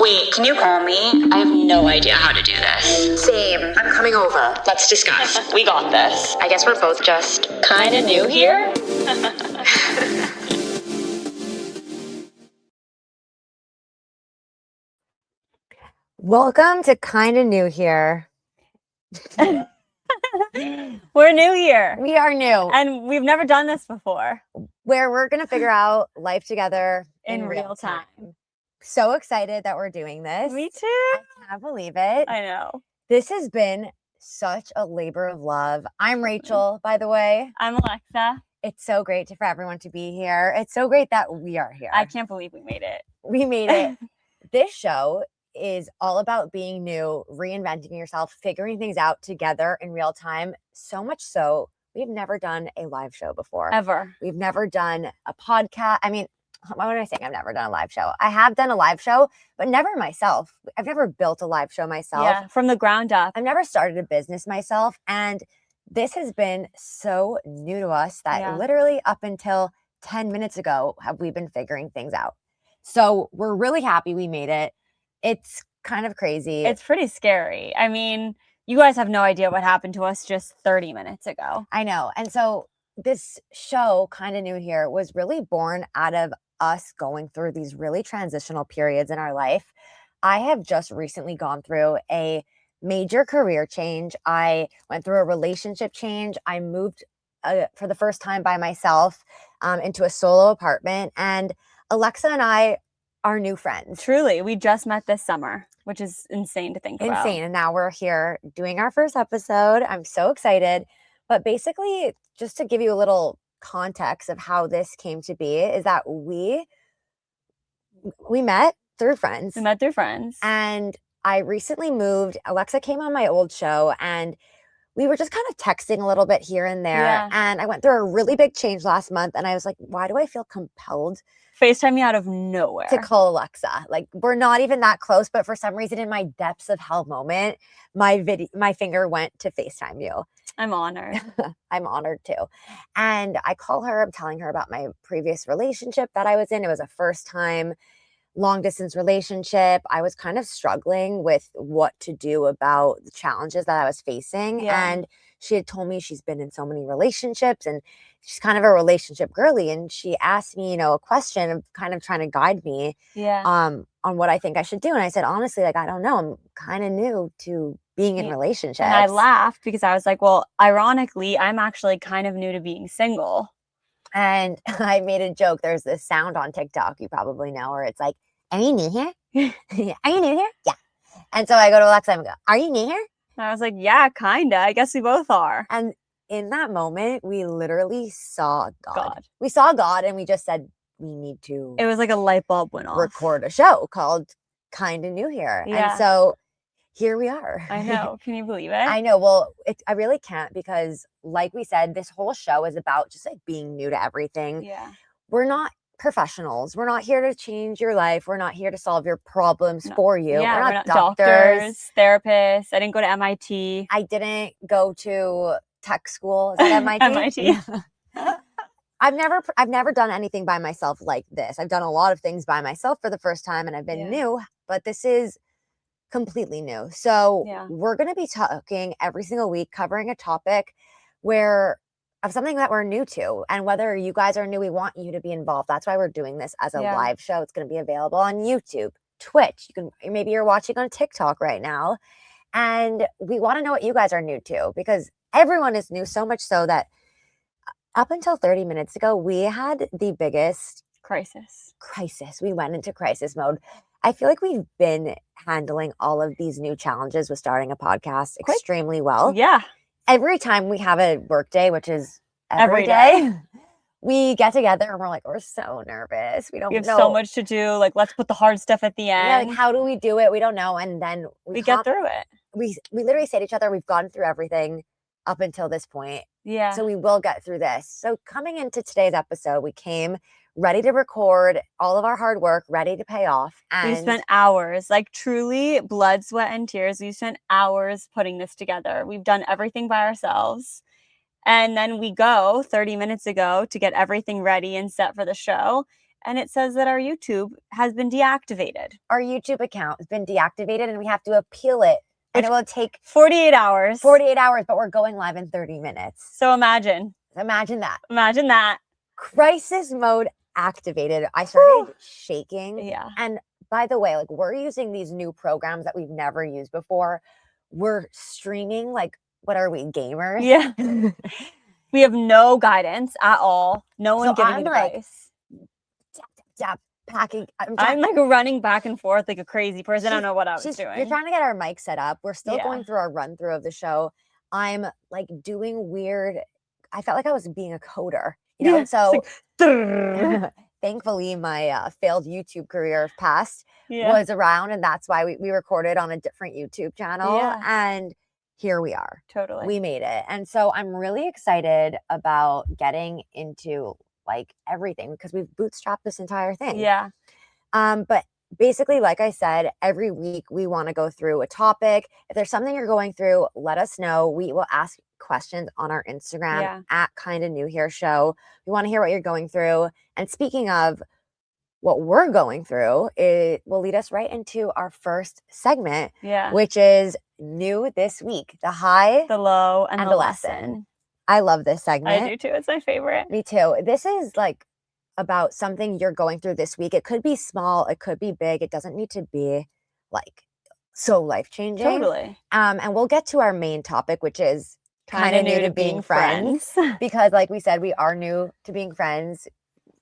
Wait, can you call me? I have no idea how to do this. Same. I'm coming over. Let's discuss. We got this. I guess we're both just Kinda new here? Welcome to Kinda New Here. We're new here. We are new, And we've never done this before. where we're going to figure out life together In real time. So excited that we're doing this. Me too. I can't believe it. I know. This has been such a labor of love. I'm Rachel, by the way. I'm Alexa. It's so great for everyone to be here. It's so great that we are here. I can't believe we made it. We made it. This show is all about being new, reinventing yourself, figuring things out together in real time. So much so, we've never done a live show before. Ever. We've never done a podcast. I mean, what am I saying? I've never done a live show. I have done a live show, but never myself. I've never built a live show myself. Yeah, from the ground up. I've never started a business myself. And this has been so new to us that literally up until 10 minutes ago, have we been figuring things out. So we're really happy we made it. It's kind of crazy. It's pretty scary. I mean, you guys have no idea what happened to us just 30 minutes ago. I know. And so this show, Kinda New Here, was really born out of us going through these really transitional periods in our life. I have just recently gone through a major career change. I went through a relationship change. I moved for the first time by myself into a solo apartment. And Alexa and I are new friends. Truly, we just met this summer, which is insane to think about. Insane. And now we're here doing our first episode. I'm so excited. But basically, just to give you a little context of how this came to be, is that we met through friends. We met through friends. And I recently moved. Alexa came on my old show and we were just kind of texting a little bit here and there. Yeah. And I went through a really big change last month. And I was like, why do I feel compelled FaceTime me out of nowhere to call Alexa? Like, we're not even that close, but for some reason in my depths of hell moment, my finger went to FaceTime you. I'm honored. I'm honored too. And I call her, I'm telling her about my previous relationship that I was in. It was a first time long distance relationship. I was kind of struggling with what to do about the challenges that I was facing. Yeah. And she had told me she's been in so many relationships and she's kind of a relationship girly. And she asked me, a question of kind of trying to guide me on what I think I should do. And I said, honestly, like, I don't know. I'm kind of new to being in relationships. And I laughed because I was like, well, ironically, I'm actually kind of new to being single. And I made a joke. There's this sound on TikTok you probably know where it's like, are you new here? Are you new here? Yeah. And so I go to Alexa and I go, are you new here? And I was like, yeah, kinda. I guess we both are. And in that moment, we literally saw God. God. We saw God and we just said, we need to It was like a light bulb went off. record a show called Kinda New Here. Yeah. And so here we are. I know. Can you believe it? I know. Well, I really can't because like we said, this whole show is about just like being new to everything. Yeah. We're not professionals. We're not here to change your life. We're not here to solve your problems for you. Yeah, we're not doctors, therapists. I didn't go to MIT. I didn't go to tech school. Is that MIT? MIT. I've never done anything by myself like this. I've done a lot of things by myself for the first time and I've been new, but this is completely new. So we're going to be talking every single week, covering a topic of something that we're new to. And whether you guys are new, we want you to be involved. That's why we're doing this as a live show. It's going to be available on YouTube, Twitch. Maybe you're watching on TikTok right now. And we want to know what you guys are new to because everyone is new, so much so that up until 30 minutes ago, we had the biggest crisis. We went into crisis mode. I feel like we've been handling all of these new challenges with starting a podcast extremely well. Yeah. Every time we have a work day, which is every day, we get together and we're so nervous. We have so much to do. Like, let's put the hard stuff at the end. Yeah, like, how do we do it? We don't know. And then we get through it. We literally say to each other, we've gone through everything up until this point. Yeah. So we will get through this. So coming into today's episode, we came ready to record all of our hard work, ready to pay off. And we spent hours, like truly blood, sweat, and tears. We spent hours putting this together. We've done everything by ourselves. And then we go 30 minutes ago to get everything ready and set for the show. and it says that our YouTube has been deactivated. Our YouTube account has been deactivated and we have to appeal it. And it will take 48 hours. 48 hours, but we're going live in 30 minutes. So imagine that. Imagine that. Crisis mode activated. I started shaking. Yeah. And by the way, like, we're using these new programs that we've never used before. We're streaming, like, what are we, gamers? Yeah. We have no guidance at all. No one giving advice. Tap, packing. I'm like running back and forth like a crazy person. I don't know what I was doing. You're trying to get our mic set up. We're still going through our run through of the show. I'm like doing weird. I felt like I was being a coder, you know? So thankfully my failed YouTube career past was around, and that's why we recorded on a different YouTube channel. And here we are. Totally. We made it. And so I'm really excited about getting into like everything because we've bootstrapped this entire thing. Yeah. But basically, like I said, every week we want to go through a topic. If there's something you're going through, let us know. We will ask questions on our Instagram at Kinda New Here Show. We want to hear what you're going through. And speaking of what we're going through, it will lead us right into our first segment, which is new this week: the high, the low, and the lesson. I love this segment. I do too. It's my favorite. Me too. This is like about something you're going through this week. It could be small, it could be big. It doesn't need to be like so life-changing. Totally. And we'll get to our main topic, which is kind of new to being friends. Because like we said, we are new to being friends.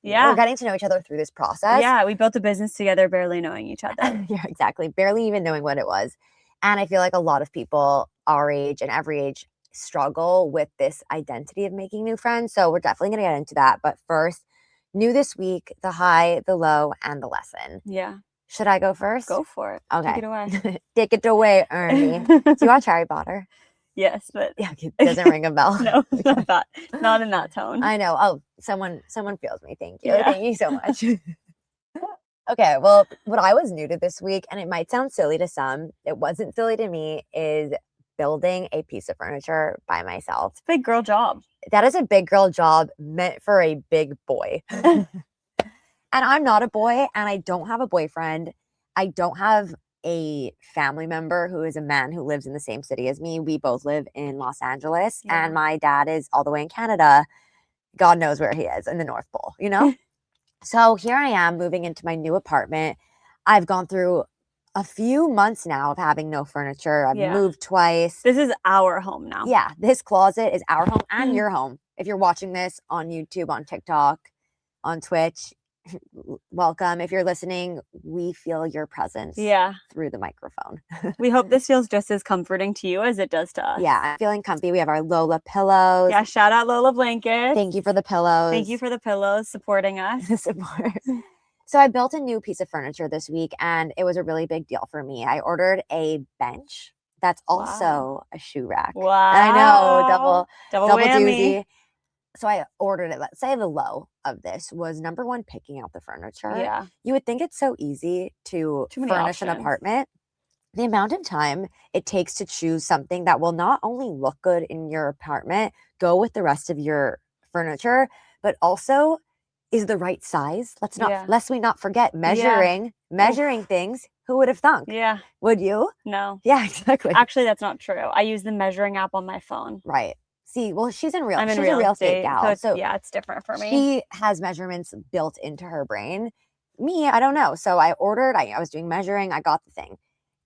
Yeah. We're getting to know each other through this process. Yeah, we built a business together, barely knowing each other. Yeah, exactly. Barely even knowing what it was. And I feel like a lot of people our age and every age struggle with this identity of making new friends. So we're definitely going to get into that. But first, new this week: the high, the low, and the lesson. Yeah. Should I go first? Go for it. Okay. Take it away. Take it away, Ernie. Do you watch Harry Potter? Yes, but it doesn't ring a bell. No, not that. Not in that tone. I know. Oh, someone feels me. Thank you. Yeah. Thank you so much. Okay, well, what I was new to this week, and it might sound silly to some, it wasn't silly to me, is building a piece of furniture by myself. It's a big girl job. That is a big girl job meant for a big boy. And I'm not a boy, and I don't have a boyfriend. I don't have a family member who is a man who lives in the same city as me. We both live in Los Angeles, and my dad is all the way in Canada. God knows where he is, in the North Pole, you know? So here I am moving into my new apartment. I've gone through a few months now of having no furniture. I've moved twice. This is our home now. Yeah, this closet is our home and your home. If you're watching this on YouTube, on TikTok, on Twitch, welcome. If you're listening, we feel your presence through the microphone. We hope this feels just as comforting to you as it does to us. Yeah, I'm feeling comfy. We have our Lola pillows. Yeah, shout out Lola Blankets. Thank you for the pillows. Thank you for the pillows supporting us. Support. So I built a new piece of furniture this week, and it was a really big deal for me. I ordered a bench that's also a shoe rack. Wow. I know, double whammy. doozy. So I ordered it. Let's say the low of this was, number one, picking out the furniture. Yeah. You would think it's so easy to furnish an apartment. The amount of time it takes to choose something that will not only look good in your apartment, go with the rest of your furniture, but also is the right size. Lest we not forget measuring things. Who would have thunk? Yeah. Would you? No. Yeah, exactly. Actually, that's not true. I use the measuring app on my phone. Right. See, well, she's a real estate gal. So yeah, it's different for me. She has measurements built into her brain. Me, I don't know. So I ordered, I was doing measuring, I got the thing.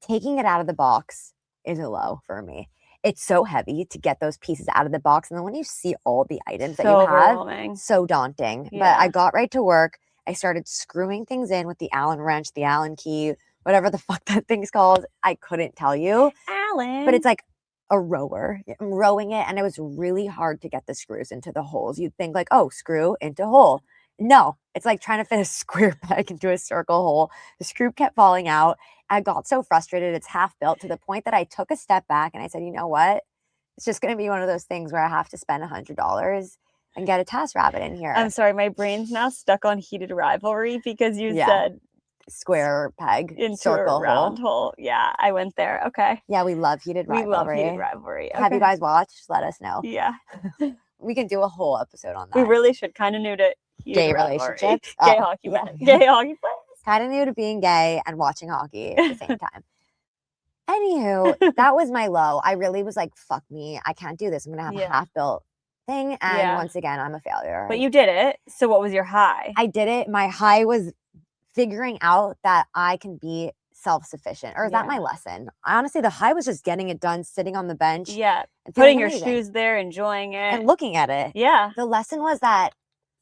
Taking it out of the box is a low for me. It's so heavy to get those pieces out of the box. And then when you see all the items that you have, so daunting. Yeah. But I got right to work. I started screwing things in with the Allen wrench, the Allen key, whatever the fuck that thing's called. I couldn't tell you. Allen. But it's like a rower. I'm rowing it, and it was really hard to get the screws into the holes. You'd think like, oh, screw into hole. No, it's like trying to fit a square peg into a circle hole. The screw kept falling out. I got so frustrated. It's half built, to the point that I took a step back and I said, you know what? It's just going to be one of those things where I have to spend $100 and get a TaskRabbit in here. I'm sorry, my brain's now stuck on heated rivalry because you said square peg into circle a round hole. Yeah, I went there. Okay. Yeah, we love heated rivalry. We love heated rivalry. Okay. Have you guys watched? Let us know. Yeah. We can do a whole episode on that. We really should. Kind of new to gay relationships. Gay hockey players. Gay hockey players. Kind of new to being gay and watching hockey at the same time. Anywho, that was my low. I really was like, fuck me. I can't do this. I'm going to have a half-built thing. And once again, I'm a failure. But you did it. So what was your high? I did it. My high was figuring out that I can be self-sufficient. Or is that my lesson? Honestly, the high was just getting it done, sitting on the bench. Yeah. Putting your shoes there, enjoying it. And looking at it. Yeah. The lesson was that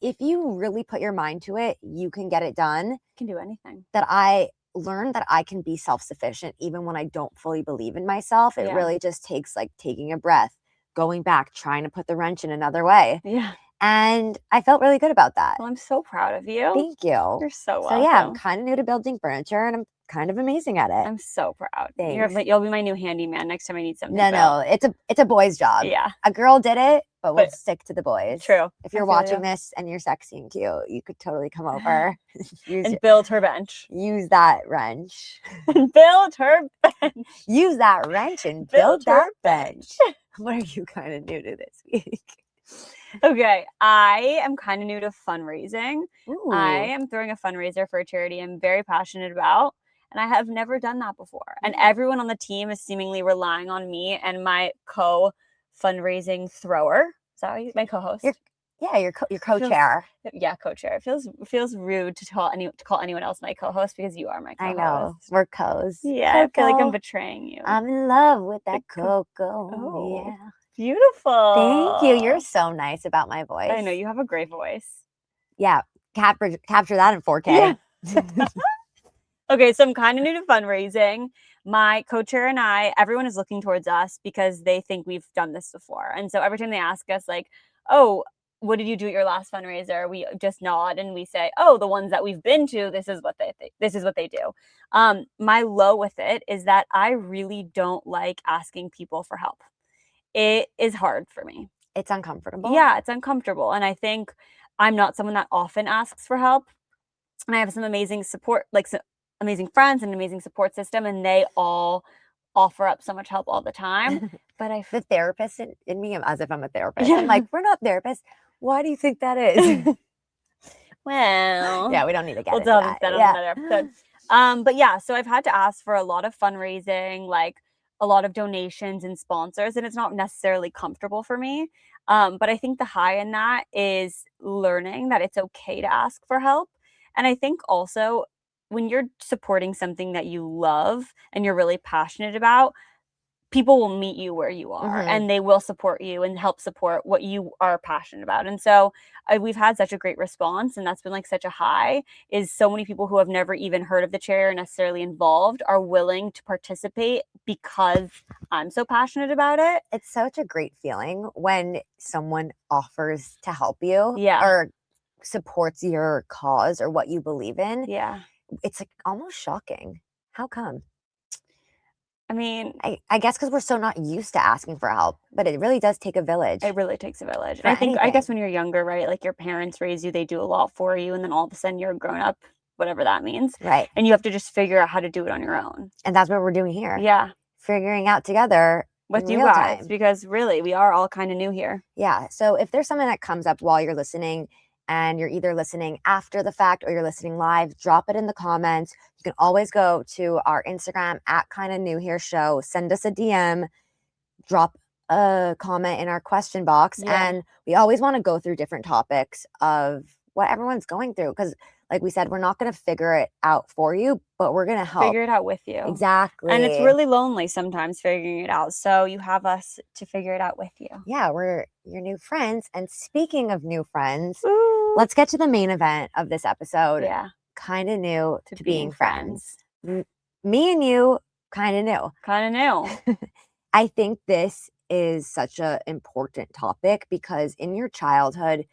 if you really put your mind to it, you can get it done. You can do anything. That I learned that I can be self-sufficient even when I don't fully believe in myself. It really just takes like taking a breath, going back, trying to put the wrench in another way. Yeah. And I felt really good about that. Well, I'm so proud of you. Thank you. You're so welcome. So yeah, I'm kind of new to building furniture and I'm kind of amazing at it. I'm so proud. Thanks. You'll be my new handyman next time I need something. No, it's a boy's job. Yeah. A girl did it, but we'll stick to the boys. True. If you're watching this and you're sexy and cute, you could totally come over and build her bench. Use that wrench. Build her bench. Use that wrench and build that bench. What are you kind of new to this week? Okay, I am kind of new to fundraising. Ooh. I am throwing a fundraiser for a charity I'm very passionate about, and I have never done that before. And everyone on the team is seemingly relying on me and my co-fundraising thrower. Is that what my co-host? Your co-chair. Co-chair. It feels rude to call anyone else my co-host because you are my co-host. I know. We're co's. Yeah, Coco. I feel like I'm betraying you. I'm in love with that Coco. Oh. Yeah. Beautiful. Thank you. You're so nice about my voice. I know. You have a great voice. Yeah. Capture that in 4K. Yeah. Okay, so I'm kind of new to fundraising. My co-chair and everyone is looking towards us because they think we've done this before. And so every time they ask us like, oh, what did you do at your last fundraiser? We just nod and we say, oh, the ones that we've been to, this is what they think. This is what they do. My low with it is that I really don't like asking people for help. It is hard for me. It's uncomfortable. Yeah, it's uncomfortable. And I think I'm not someone that often asks for help. And I have some amazing support, like some amazing friends and an amazing support system. And they all offer up so much help all the time. But the therapist in me, as if I'm a therapist. I'm like, we're not therapists. Why do you think that is? Well. Yeah, we don't need to get into that. On another episode. But yeah, so I've had to ask for a lot of fundraising, like a lot of donations and sponsors, and it's not necessarily comfortable for me. But I think the high in that is learning that it's okay to ask for help. And I think also when you're supporting something that you love and you're really passionate about, people will meet you where you are and they will support you and help support what you are passionate about. And so we've had such a great response, and that's been like such a high, is so many people who have never even heard of the charity or necessarily involved are willing to participate because I'm so passionate about it. It's such a great feeling when someone offers to help you or supports your cause or what you believe in. Yeah. It's like almost shocking. How come? I mean, I guess because we're so not used to asking for help, but it really does take a village. It really takes a village. And I guess when you're younger, right, like your parents raise you, they do a lot for you, and then all of a sudden you're grown up, whatever that means. Right. And you have to just figure out how to do it on your own. And that's what we're doing here. Yeah. Figuring out together with you guys, because really we are all kind of new here. Yeah. So if there's something that comes up while you're listening, and you're either listening after the fact or you're listening live, drop it in the comments. You can always go to our Instagram at Kinda New Here Show. Send us a DM, drop a comment in our question box. Yeah. And we always want to go through different topics of what everyone's going through. Because like we said, we're not going to figure it out for you, but we're going to help. Figure it out with you. Exactly. And it's really lonely sometimes figuring it out. So you have us to figure it out with you. Yeah, we're your new friends. And speaking of new friends, Ooh. Let's get to the main event of this episode. Yeah. Kind of new to being friends. Me and you, kind of new. Kind of new. I think this is such an important topic because in your childhood,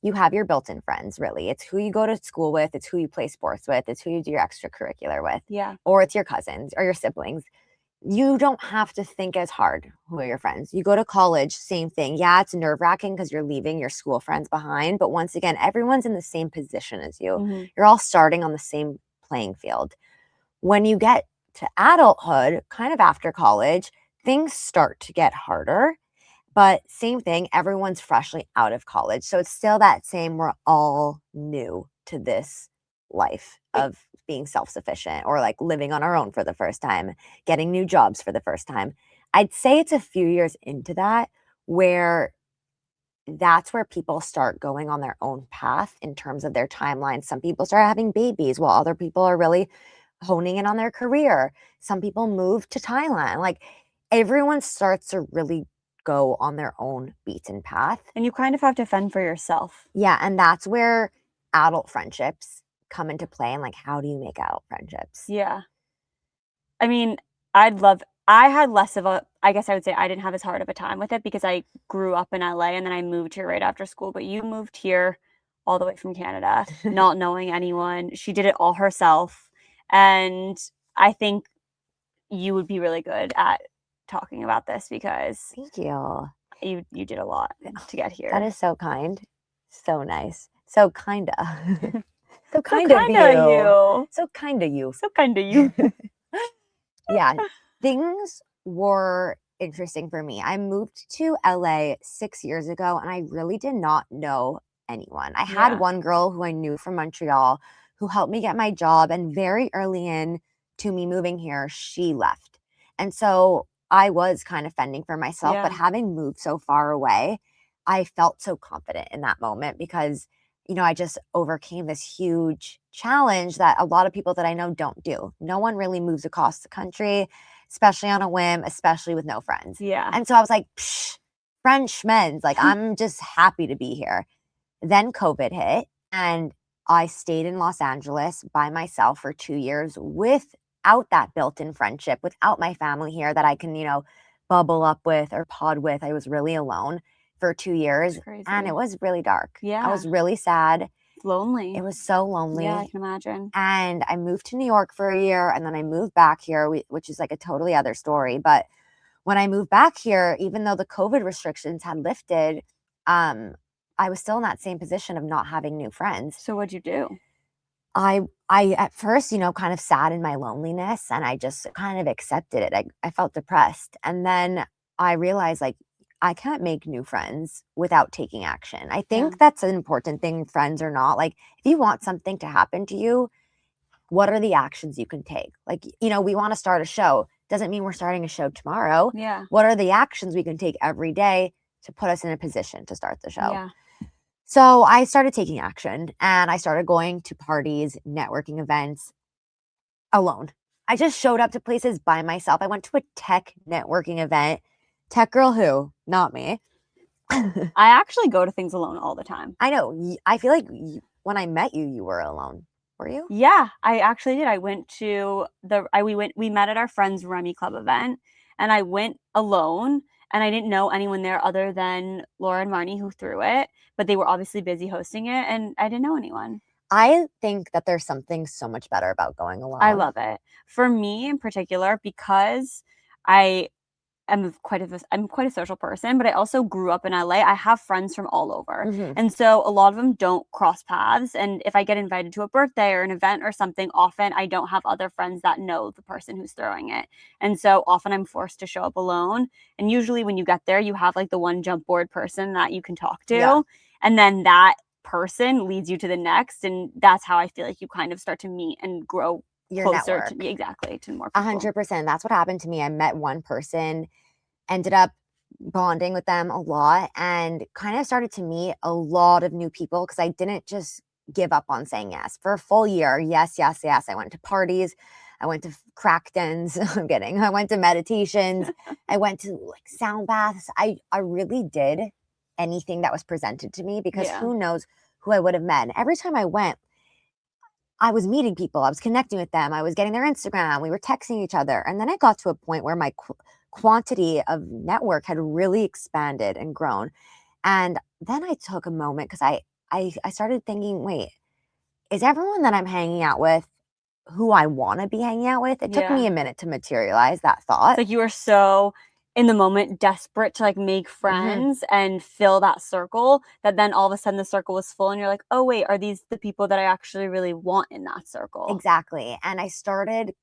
you have your built-in friends, really. It's who you go to school with. It's who you play sports with. It's who you do your extracurricular with. Yeah. Or it's your cousins or your siblings. You don't have to think as hard who are your friends. You go to college, same thing. Yeah, it's nerve-wracking because you're leaving your school friends behind. But once again, everyone's in the same position as you. Mm-hmm. You're all starting on the same playing field. When you get to adulthood, kind of after college, things start to get harder. But same thing, everyone's freshly out of college. So it's still that same, we're all new to this life of being self-sufficient or like living on our own for the first time, getting new jobs for the first time. I'd say it's a few years into that where that's where people start going on their own path in terms of their timeline. Some people start having babies while other people are really honing in on their career. Some people move to Thailand. Like everyone starts to really go on their own beaten path. And you kind of have to fend for yourself. Yeah, and that's where adult friendships come into play and like how do you make adult friendships? Yeah. I mean, I had less of a, I guess I would say I didn't have as hard of a time with it because I grew up in LA and then I moved here right after school. But you moved here all the way from Canada, not knowing anyone. She did it all herself. And I think you would be really good at talking about this because Thank you. you did a lot to get here. That is so kind. So nice. So kinda. So kind so of kinda you. So kind of you. So kind of you. Yeah, things were interesting for me. I moved to LA 6 years ago and I really did not know anyone. I had Yeah. one girl who I knew from Montreal who helped me get my job, and very early in to me moving here, she left. And so I was kind of fending for myself, but Yeah. having moved so far away, I felt so confident in that moment because I just overcame this huge challenge that a lot of people that I know don't do. No one really moves across the country, especially on a whim, especially with no friends. Yeah. And so I was like, psh, Frenchmen's, like, I'm just happy to be here. Then COVID hit, and I stayed in Los Angeles by myself for 2 years without that built-in friendship, without my family here that I can, bubble up with or pod with. I was really alone for 2 years, and it was really dark. Yeah. I was really sad. Lonely. It was so lonely. Yeah, I can imagine. And I moved to New York for a year, and then I moved back here, which is like a totally other story. But when I moved back here, even though the COVID restrictions had lifted, I was still in that same position of not having new friends. So what'd you do? I at first, kind of sat in my loneliness and I just kind of accepted it. I felt depressed. And then I realized like I can't make new friends without taking action. I think that's an important thing, friends or not. Like if you want something to happen to you, what are the actions you can take? Like, we want to start a show. Doesn't mean we're starting a show tomorrow. Yeah. What are the actions we can take every day to put us in a position to start the show? Yeah. So I started taking action and I started going to parties, networking events alone. I just showed up to places by myself. I went to a tech networking event. Tech girl who? Not me. I actually go to things alone all the time. I know. I feel like when I met you, you were alone. Were you? Yeah, I actually did. I went to we met at our friend's Remy Club event, and I went alone, and I didn't know anyone there other than Laura and Marnie who threw it, but they were obviously busy hosting it, and I didn't know anyone. I think that there's something so much better about going alone. I love it. For me in particular, because I'm quite a social person, but I also grew up in LA. I have friends from all over. Mm-hmm. And so a lot of them don't cross paths. And if I get invited to a birthday or an event or something, often I don't have other friends that know the person who's throwing it. And so often I'm forced to show up alone. And usually when you get there, you have like the one jump board person that you can talk to. Yeah. And then that person leads you to the next. And that's how I feel like you kind of start to meet and grow your closer network. to more people. 100%. That's what happened to me. I met one person, ended up bonding with them a lot, and kind of started to meet a lot of new people because I didn't just give up on saying yes. For a full year, yes. I went to parties. I went to crack dens. I'm kidding. I went to meditations. I went to like sound baths. I really did anything that was presented to me because who knows who I would have met. And every time I went, I was meeting people. I was connecting with them. I was getting their Instagram. We were texting each other. And then I got to a point where my quantity of network had really expanded and grown. And then I took a moment because I started thinking, wait, is everyone that I'm hanging out with who I want to be hanging out with? It took me a minute to materialize that thought. It's like you were so in the moment desperate to like make friends and fill that circle that then all of a sudden the circle was full and you're like, oh wait, are these the people that I actually really want in that circle? Exactly. And I started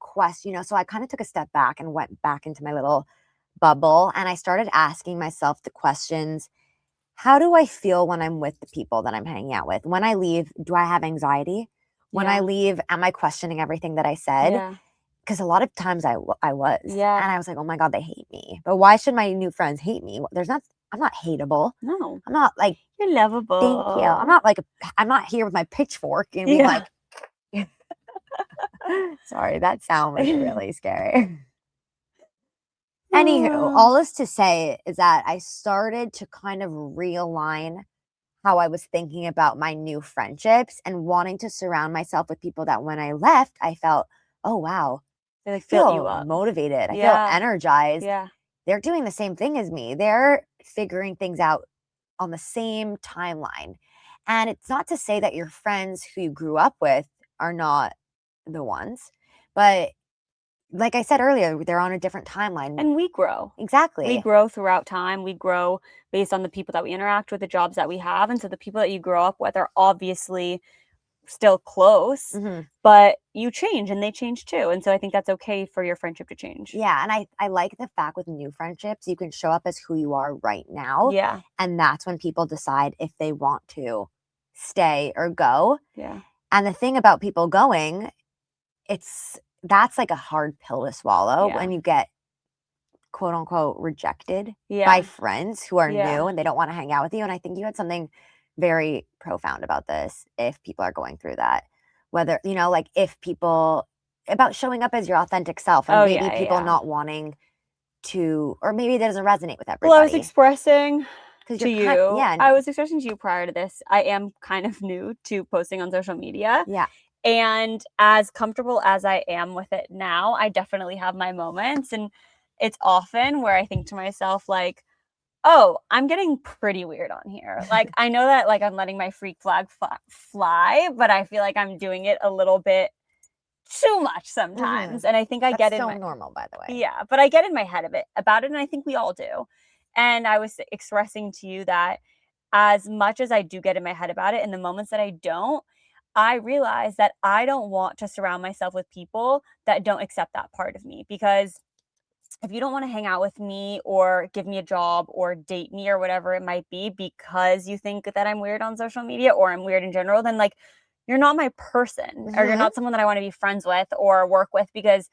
so I kind of took a step back and went back into my little bubble and I started asking myself the questions, how do I feel when I'm with the people that I'm hanging out with? When I leave, do I have anxiety? When I leave, am I questioning everything that I said? Yeah. Because a lot of times I was. Yeah. And I was like, oh my God, they hate me. But why should my new friends hate me? I'm not hateable. No. I'm not like, You're lovable. thank you. I'm not here with my pitchfork and being like, sorry, that sound was really scary. Anywho, all this to say is that I started to kind of realign how I was thinking about my new friendships and wanting to surround myself with people that when I left, I felt, oh, wow, They like I fill you feel up. motivated. I feel Yeah. energized. Yeah. They're doing the same thing as me. They're figuring things out on the same timeline. And it's not to say that your friends who you grew up with are not the ones, but like I said earlier, they're on a different timeline. And we grow. Exactly. We grow throughout time. We grow based on the people that we interact with, the jobs that we have. And so the people that you grow up with are obviously still close, but you change and they change too. And so I think that's okay for your friendship to change. Yeah. And I like the fact with new friendships, you can show up as who you are right now. Yeah. And that's when people decide if they want to stay or go. Yeah. And the thing about people going, that's like a hard pill to swallow when you get quote unquote rejected by friends who are new and they don't want to hang out with you. And I think you had something very profound about this, if people are going through that, whether, like if people, about showing up as your authentic self and maybe people not wanting to, or maybe it doesn't resonate with everybody. Well, I was expressing to you. I was expressing to you prior to this. I am kind of new to posting on social media. Yeah. And as comfortable as I am with it now, I definitely have my moments. And it's often where I think to myself, like, oh, I'm getting pretty weird on here. Like, I know that like I'm letting my freak flag fly, but I feel like I'm doing it a little bit too much sometimes. And I think I get so normal, by the way. Yeah, but I get in my head about it, and I think we all do. And I was expressing to you that as much as I do get in my head about it, in the moments that I don't, I realize that I don't want to surround myself with people that don't accept that part of me. Because if you don't want to hang out with me or give me a job or date me or whatever it might be because you think that I'm weird on social media or I'm weird in general, then like you're not my person or you're not someone that I want to be friends with or work with, because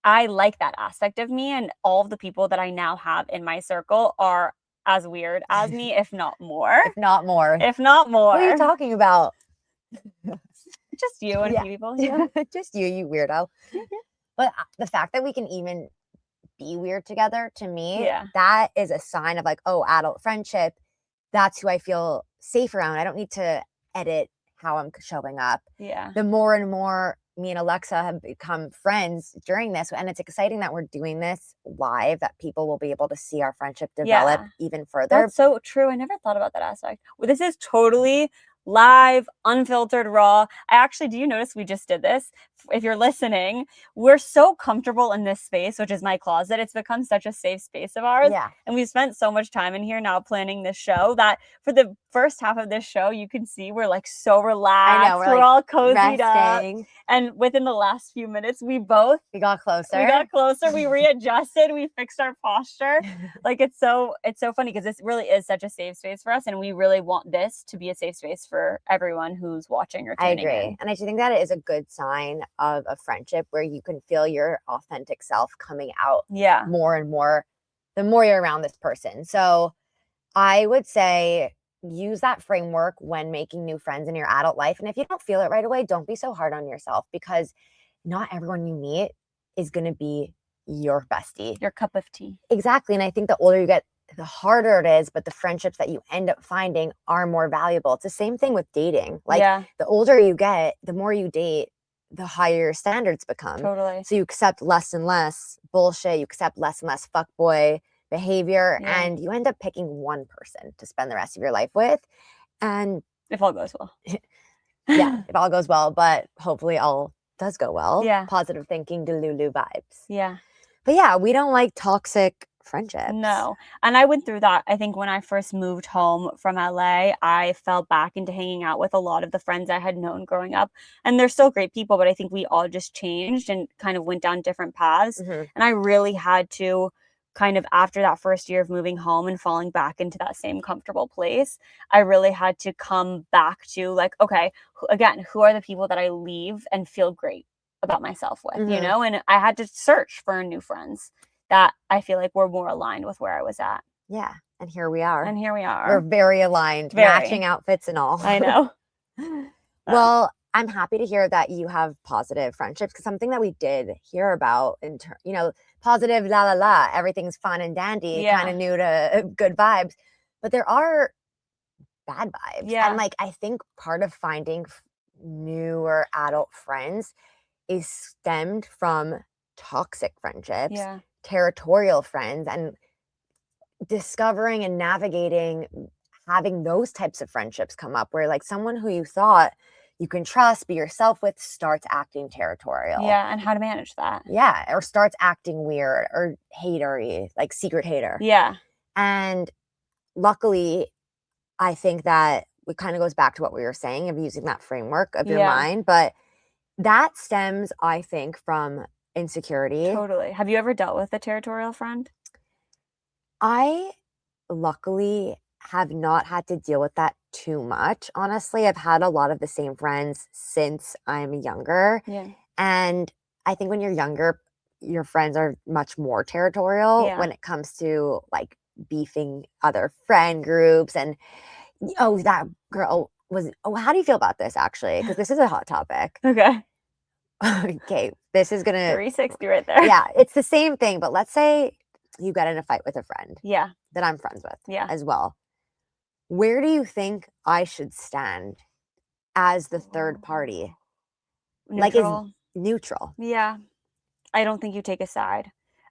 I like that aspect of me. And all of the people that I now have in my circle are as weird as me, if not more. If not more. If not more. What are you talking about? Just you and a few people. Yeah. Just you weirdo. But the fact that we can even be weird together, to me, that is a sign of like, oh, adult friendship. That's who I feel safe around. I don't need to edit how I'm showing up. Yeah. The more and more me and Alexa have become friends during this, and it's exciting that we're doing this live, that people will be able to see our friendship develop even further. That's so true. I never thought about that aspect. Well, this is totally live, unfiltered, raw. Do you notice we just did this? If you're listening, we're so comfortable in this space, which is my closet. It's become such a safe space of ours. Yeah. And we've spent so much time in here now planning this show that for the first half of this show, you can see we're like so relaxed. I know, we're like all cozied resting. up. And within the last few minutes, we got closer. We readjusted. We fixed our posture. Like it's so funny because this really is such a safe space for us. And we really want this to be a safe space for everyone who's watching or tuning in. I agree. And I think that it is a good sign of a friendship where you can feel your authentic self coming out more and more the more you're around this person. So I would say use that framework when making new friends in your adult life. And if you don't feel it right away, don't be so hard on yourself, because not everyone you meet is going to be your bestie. Your cup of tea. Exactly. And I think the older you get, the harder it is, but the friendships that you end up finding are more valuable. It's the same thing with dating. Like the older you get, the more you date, the higher your standards become. Totally. So you accept less and less bullshit. You accept less and less fuckboy behavior, and you end up picking one person to spend the rest of your life with. And if all goes well. if all goes well, but hopefully all does go well. Yeah. Positive thinking, Delulu vibes. Yeah. But we don't like toxic friendships. No. And I went through that. I think when I first moved home from LA, I fell back into hanging out with a lot of the friends I had known growing up. And they're still great people, but I think we all just changed and kind of went down different paths. And I really had to kind of after that first year of moving home and falling back into that same comfortable place, I really had to come back to like, okay, again, who are the people that I leave and feel great about myself with, you know? And I had to search for new friends that I feel like were more aligned with where I was at. Yeah. And here we are. And here we are. We're very aligned, matching outfits and all. I know. Well, I'm happy to hear that you have positive friendships, because something that we did hear about positive, la la la, everything's fun and dandy, kind of new to good vibes, but there are bad vibes. And like, I think part of finding newer adult friends is stemmed from toxic friendships, territorial friends, and discovering and navigating having those types of friendships come up where like someone who you thought you can trust, be yourself with, starts acting territorial. Yeah, and how to manage that. Yeah, or starts acting weird or hatery, like secret hater. Yeah. And luckily, I think that it kind of goes back to what we were saying of using that framework of your mind, but that stems, I think, from insecurity. Totally. Have you ever dealt with a territorial friend? I luckily have not had to deal with that too much. Honestly, I've had a lot of the same friends since I'm younger. Yeah. And I think when you're younger, your friends are much more territorial when it comes to like beefing other friend groups. And that girl was, how do you feel about this actually? Because this is a hot topic. Okay. Okay. This is going to 360 right there. Yeah. It's the same thing. But let's say you get in a fight with a friend. Yeah. That I'm friends with. Yeah. As well. Where do you think I should stand as the third party? Neutral. Like, is neutral. Yeah. I don't think you take a side.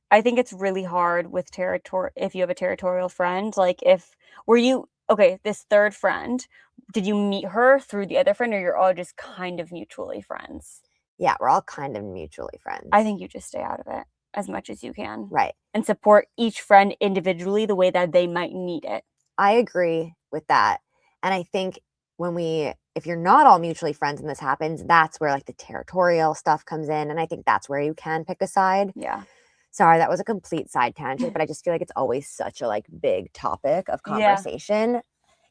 I think it's really hard with if you have a territorial friend. Like this third friend, did you meet her through the other friend, or you're all just kind of mutually friends? Yeah, we're all kind of mutually friends. I think you just stay out of it as much as you can. Right. And support each friend individually the way that they might need it. I agree with that. And I think if you're not all mutually friends and this happens, that's where like the territorial stuff comes in. And I think that's where you can pick a side. Yeah. Sorry, that was a complete side tangent, but I just feel like it's always such a like big topic of conversation.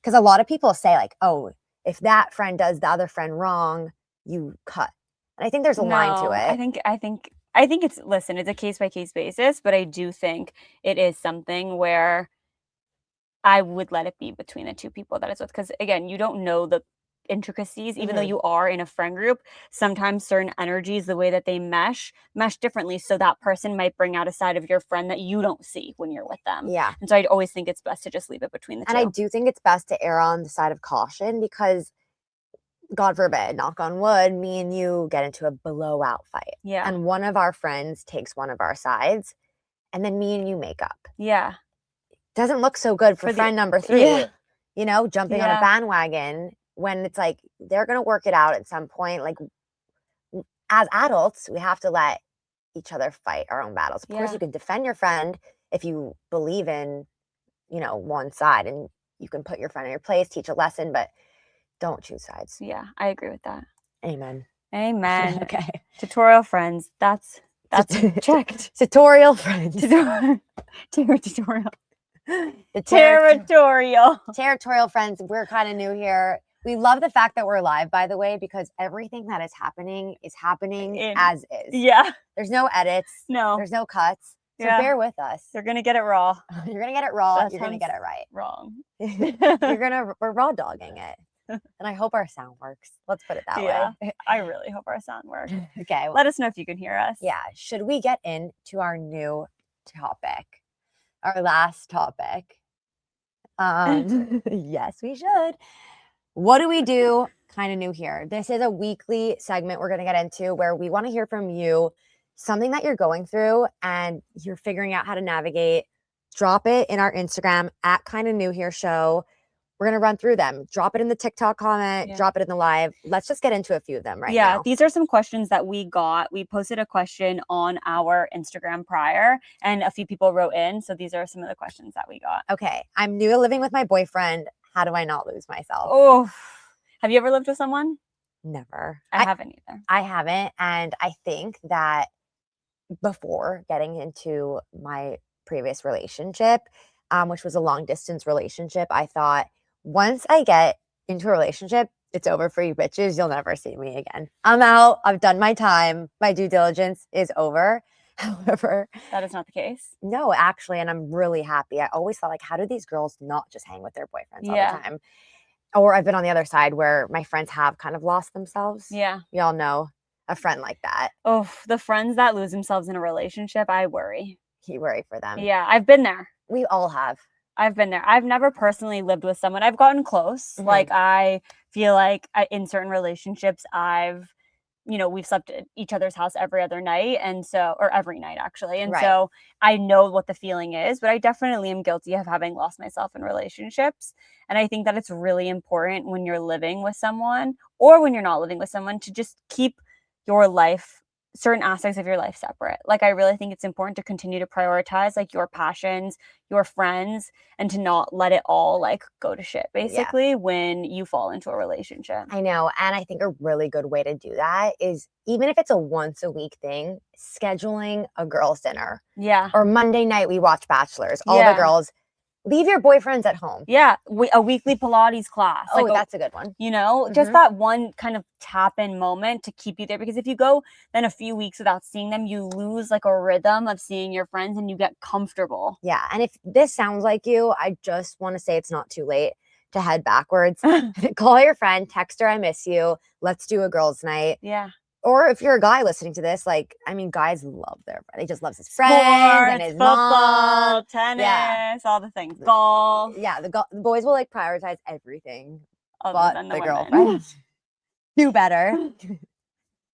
Because a lot of people say like, oh, if that friend does the other friend wrong, you cut. And I think there's a line to it. I think it's a case by case basis, but I do think it is something where I would let it be between the two people that it's with. Because again, you don't know the intricacies, even though you are in a friend group. Sometimes certain energies, the way that they mesh differently. So that person might bring out a side of your friend that you don't see when you're with them. Yeah. And so I'd always think it's best to just leave it between the two. And I do think it's best to err on the side of caution, because God forbid, knock on wood, me and you get into a blowout fight. Yeah. And one of our friends takes one of our sides, and then me and you make up. Yeah. Doesn't look so good for friend number 3, jumping on a bandwagon, when it's like they're going to work it out at some point. Like, as adults, we have to let each other fight our own battles. Of course, you can defend your friend if you believe in, one side, and you can put your friend in your place, teach a lesson, but don't choose sides. Yeah, I agree with that. Amen. Okay. Tutorial friends. That's checked. Tutorial friends. Territorial. Territorial friends. We're kind of new here. We love the fact that we're live, by the way, because everything that is happening as is. Yeah. There's no edits. No. There's no cuts. So bear with us. You're going to get it raw. You're going to get it raw. You're going to get it right. Wrong. We're raw dogging it. And I hope our sound works. Let's put it that way. I really hope our sound works. Okay. Let us know if you can hear us. Yeah. Should we get into our new topic? Our last topic? Yes, we should. What do we do? Kind of new here. This is a weekly segment we're going to get into where we want to hear from you, something that you're going through and you're figuring out how to navigate. Drop it in our Instagram at Kind of New Here Show. We're going to run through them. Drop it in the TikTok comment. Drop it in the live. Let's just get into a few of them now. Yeah, these are some questions that we got. We posted a question on our Instagram prior, and a few people wrote in. So these are some of the questions that we got. Okay. I'm new to living with my boyfriend. How do I not lose myself? Oh, have you ever lived with someone? Never. I haven't either. I haven't. And I think that before getting into my previous relationship, which was a long distance relationship. I thought, once I get into a relationship, it's over for you bitches. You'll never see me again. I'm out. I've done my time. My due diligence is over. However, that is not the case. No, actually, and I'm really happy. I always thought, like, how do these girls not just hang with their boyfriends all the time? Or I've been on the other side where my friends have kind of lost themselves. Yeah. We all know a friend like that. Oh, the friends that lose themselves in a relationship, I worry. You worry for them. Yeah, I've been there. We all have. I've been there. I've never personally lived with someone. I've gotten close. Like, I feel like in certain relationships, we've slept at each other's house every other night. Or every night actually. And so I know what the feeling is, but I definitely am guilty of having lost myself in relationships. And I think that it's really important when you're living with someone or when you're not living with someone to just keep your life, certain aspects of your life separate. Like, I really think it's important to continue to prioritize like your passions, your friends, and to not let it all like go to shit basically when you fall into a relationship. I know. And I think a really good way to do that is, even if it's a once a week thing, scheduling a girls' dinner. Yeah. Or Monday night we watch Bachelors. All the girls. Leave your boyfriends at home. Yeah. A weekly Pilates class. Oh, like, that's a good one. Just that one kind of tap in moment to keep you there. Because if you go then a few weeks without seeing them, you lose like a rhythm of seeing your friends and you get comfortable. Yeah. And if this sounds like you, I just want to say it's not too late to head backwards. Call your friend, text her, I miss you. Let's do a girls' night. Yeah. Or if you're a guy listening to this, like, I mean, guys love their friend. He just loves his friends and his football, mom. tennis, all the things. Golf. Yeah, the boys will like prioritize everything but the girlfriend. Do better.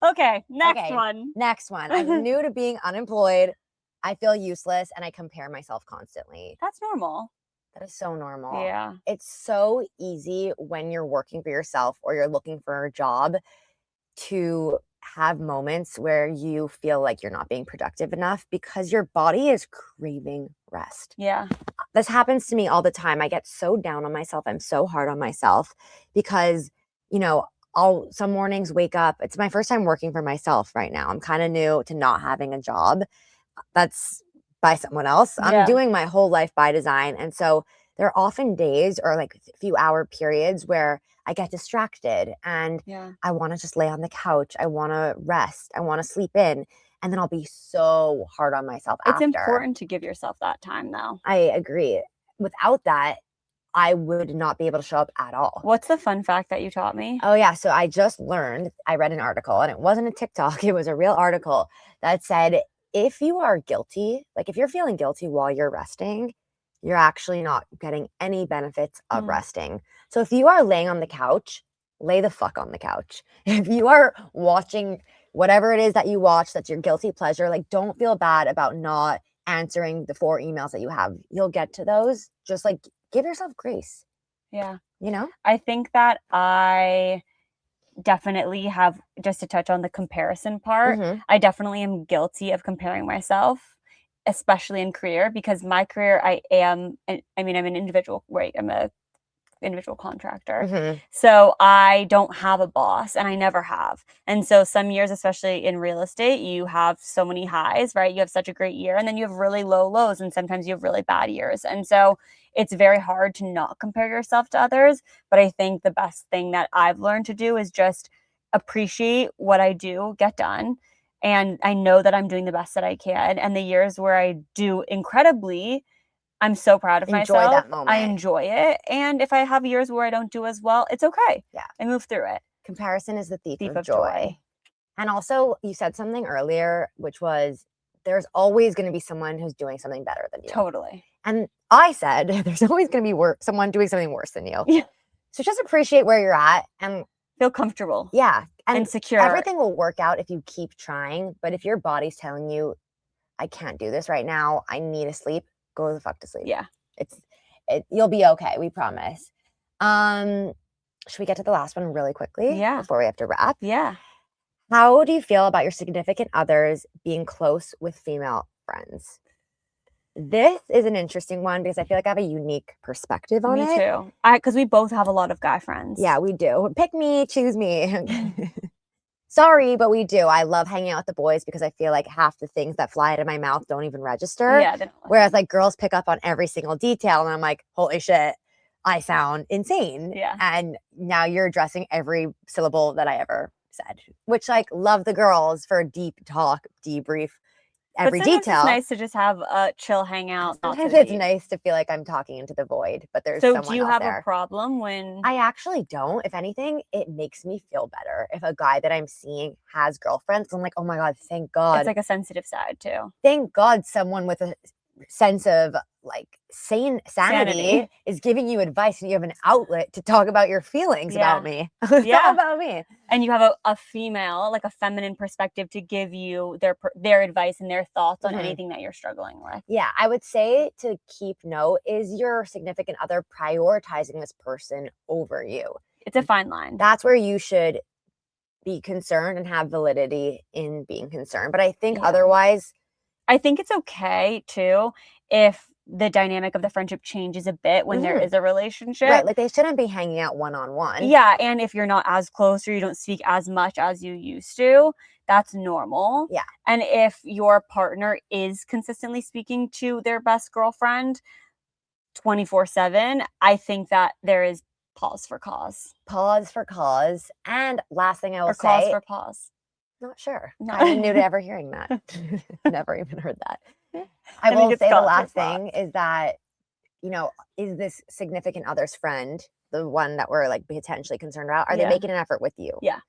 Okay, next one. Next one. I'm new to being unemployed. I feel useless and I compare myself constantly. That's normal. That is so normal. Yeah. It's so easy when you're working for yourself or you're looking for a job to have moments where you feel like you're not being productive enough because your body is craving rest. Yeah. This happens to me all the time. I get so down on myself. I'm so hard on myself because, I'll some mornings wake up. It's my first time working for myself right now. I'm kind of new to not having a job that's by someone else. I'm doing my whole life by design. And so there are often days or like a few hour periods where I get distracted and I want to just lay on the couch. I want to rest. I want to sleep in. And then I'll be so hard on myself after. It's important to give yourself that time though. I agree. Without that, I would not be able to show up at all. What's the fun fact that you taught me? Oh yeah. So I just learned, I read an article and it wasn't a TikTok. It was a real article that said, if you are guilty, like if you're feeling guilty while you're resting, you're actually not getting any benefits of resting. So if you are laying on the couch, lay the fuck on the couch. If you are watching whatever it is that you watch, that's your guilty pleasure, like don't feel bad about not answering the 4 emails that you have. You'll get to those. Just like give yourself grace. Yeah. I think that I definitely have, just to touch on the comparison part, I definitely am guilty of comparing myself, especially in career, because my career, I'm an individual, right? I'm a individual contractor. So I don't have a boss and I never have. And so some years, especially in real estate, you have so many highs, right? You have such a great year and then you have really low lows and sometimes you have really bad years. And so it's very hard to not compare yourself to others. But I think the best thing that I've learned to do is just appreciate what I do get done. And I know that I'm doing the best that I can. And the years where I do incredibly, I'm so proud of myself. Enjoy that moment. I enjoy it. And if I have years where I don't do as well, it's okay. Yeah. I move through it. Comparison is the thief of joy. And also, you said something earlier, which was there's always going to be someone who's doing something better than you. Totally. And I said there's always going to be someone doing something worse than you. Yeah. So just appreciate where you're at and feel comfortable. Yeah. And secure. Everything will work out if you keep trying. But if your body's telling you, I can't do this right now, I need to sleep, go the fuck to sleep. Yeah. You'll be okay. We promise. Should we get to the last one really quickly? Yeah. Before we have to wrap? Yeah. How do you feel about your significant others being close with female friends? This is an interesting one because I feel like I have a unique perspective on it. Me too. Because we both have a lot of guy friends. Yeah, we do. Pick me, choose me. Sorry, but we do. I love hanging out with the boys because I feel like half the things that fly out of my mouth don't even register. Yeah. Whereas like girls pick up on every single detail and I'm like, holy shit, I sound insane. Yeah. And now you're addressing every syllable that I ever said, which like love the girls for a deep talk, debrief, every detail. It's nice to just have a chill hangout. Sometimes it's nice to feel like I'm talking into the void, but there's someone else there. So do you have a problem when... I actually don't. If anything, it makes me feel better. If a guy that I'm seeing has girlfriends, I'm like, oh my God, thank God. It's like a sensitive side too. Thank God someone with a sense of like sanity is giving you advice and you have an outlet to talk about your feelings about me. It's all about me. And you have a female, like a feminine perspective to give you their advice and their thoughts on anything that you're struggling with. Yeah, I would say to keep note, is your significant other prioritizing this person over you? It's a fine line. That's where you should be concerned and have validity in being concerned. But I think otherwise... I think it's okay too if the dynamic of the friendship changes a bit when there is a relationship. Right, like they shouldn't be hanging out one-on-one. Yeah, and if you're not as close or you don't speak as much as you used to, that's normal. Yeah. And if your partner is consistently speaking to their best girlfriend 24/7, I think that there is pause for cause. Pause for cause. And last thing I will say... cause for pause. Not sure. No. I'm new to ever hearing that. Never even heard that. I will say the last thing is that, you know, is this significant other's friend, the one that we're like potentially concerned about, are they making an effort with you? Yeah.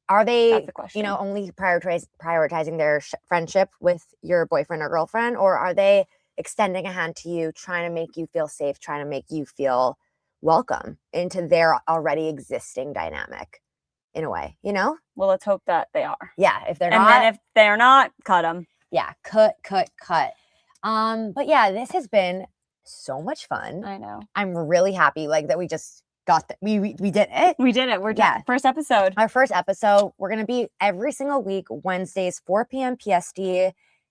Are they, That's the question. you know, only prioritizing their friendship with your boyfriend or girlfriend, or are they extending a hand to you, trying to make you feel safe, trying to make you feel welcome into their already existing dynamic? In a way, you know? Well, let's hope that they are. Yeah, if they're not. And then if they're not, cut them. Yeah, cut. But yeah, this has been so much fun. I know. I'm really happy like that we just got that. We did it. We did it. We're done. First episode. Our first episode. We're going to be every single week, Wednesdays, 4 p.m. PST,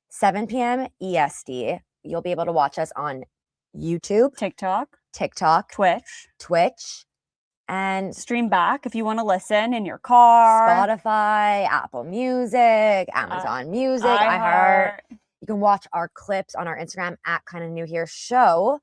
7 p.m. EST. You'll be able to watch us on YouTube, TikTok, Twitch. And stream back if you want to listen in your car. Spotify, Apple Music, Amazon Music, iHeart. You can watch our clips on our Instagram at Kinda New Here Show.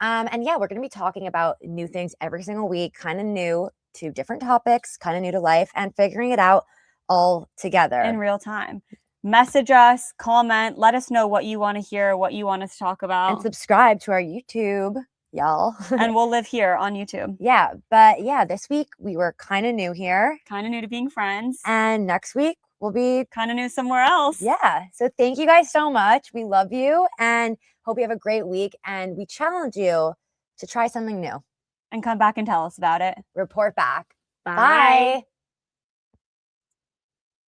And yeah, we're going to be talking about new things every single week, kind of new to different topics, kind of new to life, and figuring it out all together. In real time. Message us, comment, let us know what you want to hear, what you want us to talk about. And subscribe to our YouTube. Y'all. And we'll live here on YouTube. Yeah, but yeah, this week we were kind of new here. Kind of new to being friends. And next week we'll be kind of new somewhere else. Yeah. So thank you guys so much. We love you and hope you have a great week. And we challenge you to try something new. And come back and tell us about it. Report back. Bye.